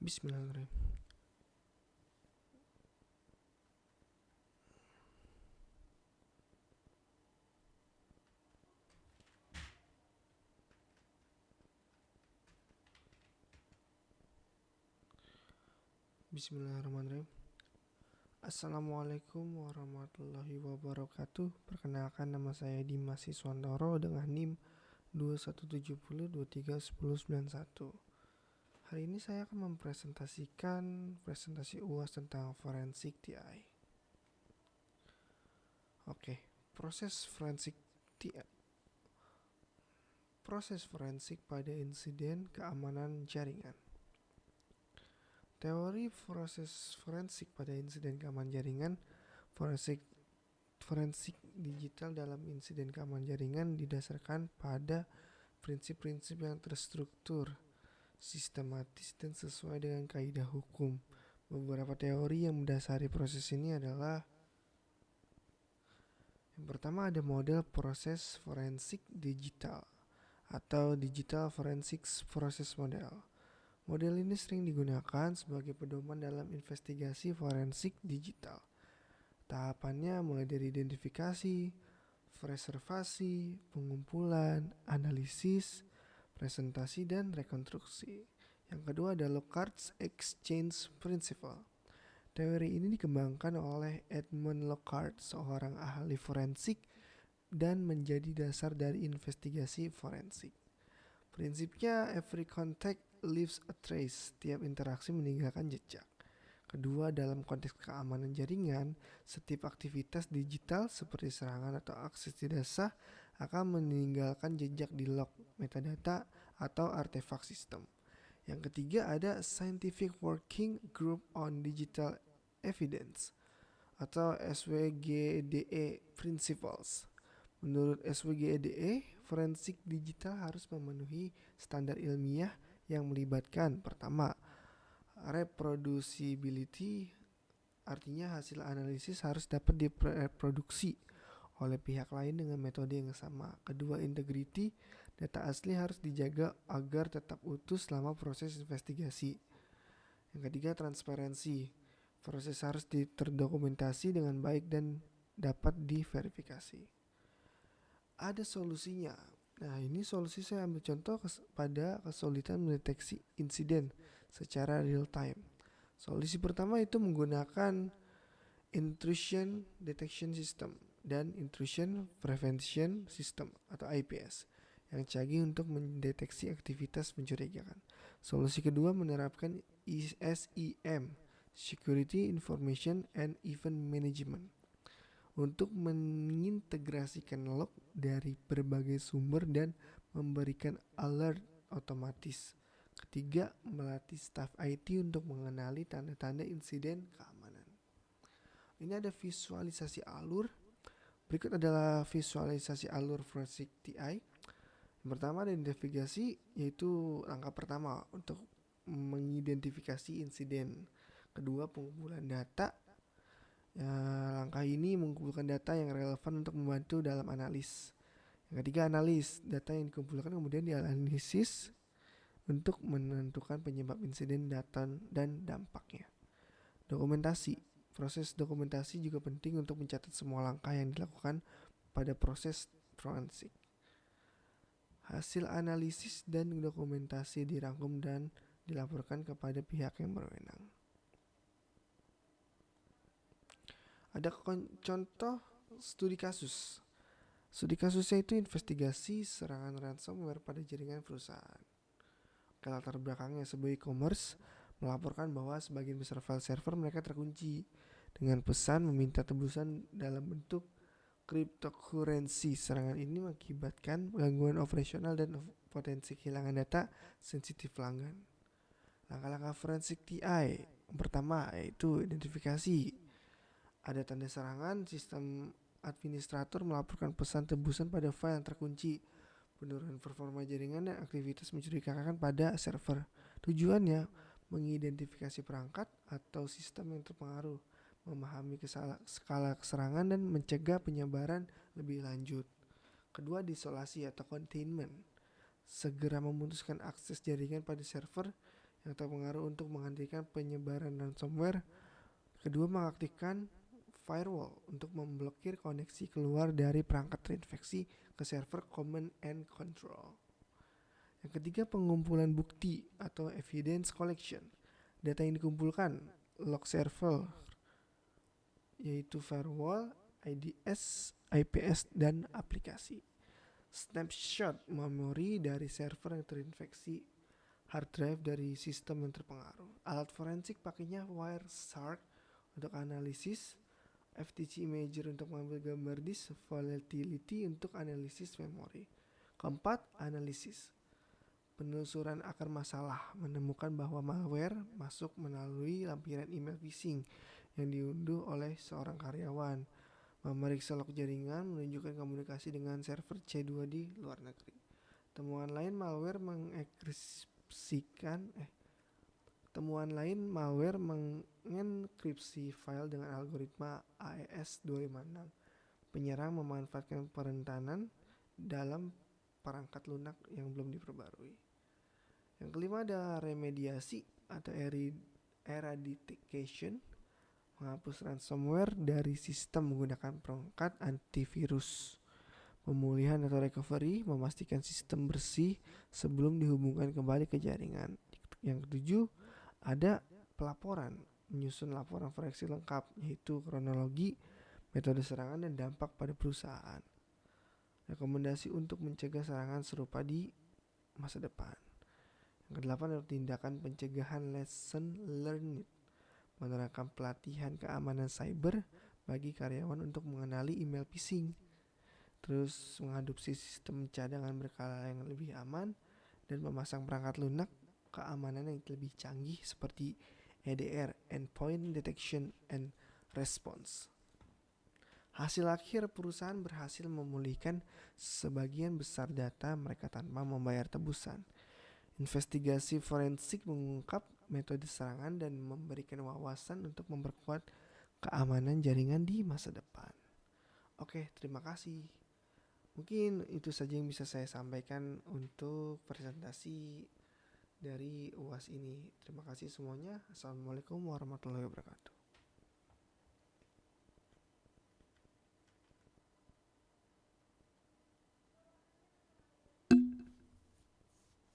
Bismillahirrahmanirrahim. Bismillahirrahmanirrahim. Assalamualaikum warahmatullahi wabarakatuh. Perkenalkan, nama saya Dimas Iswandoro dengan NIM 2170231091. Hari ini saya akan mempresentasikan presentasi UAS tentang forensik TI. Oke, proses forensik pada insiden keamanan jaringan. Teori proses forensik pada insiden keamanan jaringan. Forensik digital dalam insiden keamanan jaringan didasarkan pada prinsip-prinsip yang terstruktur, sistematis, dan sesuai dengan kaidah hukum. Beberapa teori yang mendasari proses ini adalah: yang pertama, ada model proses forensik digital atau digital forensics process model. Model ini sering digunakan sebagai pedoman dalam investigasi forensik digital. Tahapannya mulai dari identifikasi, preservasi, pengumpulan, analisis, presentasi, dan rekonstruksi. Yang kedua ada Lockhardt's Exchange Principle. Teori ini dikembangkan oleh Edmund Lockhart, seorang ahli forensik, dan menjadi dasar dari investigasi forensik. Prinsipnya, every contact leaves a trace. Tiap interaksi meninggalkan jejak. Kedua, dalam konteks keamanan jaringan, setiap aktivitas digital seperti serangan atau akses tidak sah akan meninggalkan jejak di log, metadata, atau artefak sistem. Yang ketiga ada Scientific Working Group on Digital Evidence atau SWGDE Principles. Menurut SWGDE, forensik digital harus memenuhi standar ilmiah yang melibatkan: pertama, reproducibility, artinya hasil analisis harus dapat direproduksi oleh pihak lain dengan metode yang sama. Kedua, integrity, data asli harus dijaga agar tetap utuh selama proses investigasi. Yang ketiga, transparansi, proses harus terdokumentasi dengan baik dan dapat diverifikasi. Ada solusinya. Nah, ini solusi saya ambil contoh pada kesulitan mendeteksi insiden secara real time. Solusi pertama itu menggunakan Intrusion Detection System dan Intrusion Prevention System atau IPS yang canggih untuk mendeteksi aktivitas mencurigakan. Solusi kedua menerapkan SIM, Security Information and Event Management, untuk mengintegrasikan log dari berbagai sumber dan memberikan alert otomatis. Ketiga, melatih staf IT untuk mengenali tanda-tanda insiden keamanan. Ini ada visualisasi alur. Berikut adalah visualisasi alur forensik TI. Yang pertama ada identifikasi, yaitu langkah pertama untuk mengidentifikasi insiden. Kedua, pengumpulan data. Langkah ini mengumpulkan data yang relevan untuk membantu dalam analis. Yang ketiga, analis. Data yang dikumpulkan kemudian dianalisis untuk menentukan penyebab insiden, data, dan dampaknya. Dokumentasi. Proses dokumentasi juga penting untuk mencatat semua langkah yang dilakukan pada proses forensik. Hasil analisis dan dokumentasi dirangkum dan dilaporkan kepada pihak yang berwenang. Ada contoh studi kasus. Studi kasusnya itu investigasi serangan ransomware pada jaringan perusahaan. Latar belakangnya, sebuah e-commerce melaporkan bahwa sebagian besar file server mereka terkunci dengan pesan meminta tebusan dalam bentuk cryptocurrency. Serangan ini mengakibatkan gangguan operasional dan potensi kehilangan data sensitif pelanggan. Langkah-langkah forensik TI. Yang pertama yaitu identifikasi. Ada tanda serangan, sistem administrator melaporkan pesan tebusan pada file yang terkunci. Penurunan performa jaringan dan aktivitas mencurigakan pada server. Tujuannya mengidentifikasi perangkat atau sistem yang terpengaruh, memahami skala serangan, dan mencegah penyebaran lebih lanjut. Kedua, isolasi atau containment. Segera memutuskan akses jaringan pada server yang terpengaruh untuk menghentikan penyebaran ransomware. Kedua, mengaktifkan firewall untuk memblokir koneksi keluar dari perangkat terinfeksi ke server command and control. Yang ketiga, pengumpulan bukti atau evidence collection. Data yang dikumpulkan, log server, yaitu firewall, IDS, IPS, dan aplikasi. Snapshot memori dari server yang terinfeksi, hard drive dari sistem yang terpengaruh. Alat forensik pakainya Wireshark untuk analisis, FTC Imager untuk mengambil gambar disk, Volatility untuk analisis memori. Keempat, analisis. Penelusuran akar masalah, menemukan bahwa malware masuk melalui lampiran email phishing yang diunduh oleh seorang karyawan. Memeriksa log jaringan menunjukkan komunikasi dengan server C2 di luar negeri. Temuan lain, malware mengenkripsi file dengan algoritma AES 256. Penyerang memanfaatkan perentanan dalam perangkat lunak yang belum diperbarui. Yang kelima ada remediasi atau eradication, menghapus ransomware dari sistem menggunakan perangkat antivirus. Pemulihan atau recovery, memastikan sistem bersih sebelum dihubungkan kembali ke jaringan. Yang ketujuh, ada pelaporan, menyusun laporan forensik lengkap, yaitu kronologi, metode serangan, dan dampak pada perusahaan. Rekomendasi untuk mencegah serangan serupa di masa depan. Yang kedelapan adalah tindakan pencegahan, lesson learned, menerapkan pelatihan keamanan cyber bagi karyawan untuk mengenali email phishing, terus mengadopsi sistem cadangan berkala yang lebih aman, dan memasang perangkat lunak keamanan yang lebih canggih seperti EDR, Endpoint Detection and Response. Hasil akhir, perusahaan berhasil memulihkan sebagian besar data mereka tanpa membayar tebusan. Investigasi forensik mengungkap metode serangan dan memberikan wawasan untuk memperkuat keamanan jaringan di masa depan. Oke, terima kasih. Mungkin itu saja yang bisa saya sampaikan untuk presentasi dari UAS ini. Terima kasih semuanya. Assalamualaikum warahmatullahi wabarakatuh.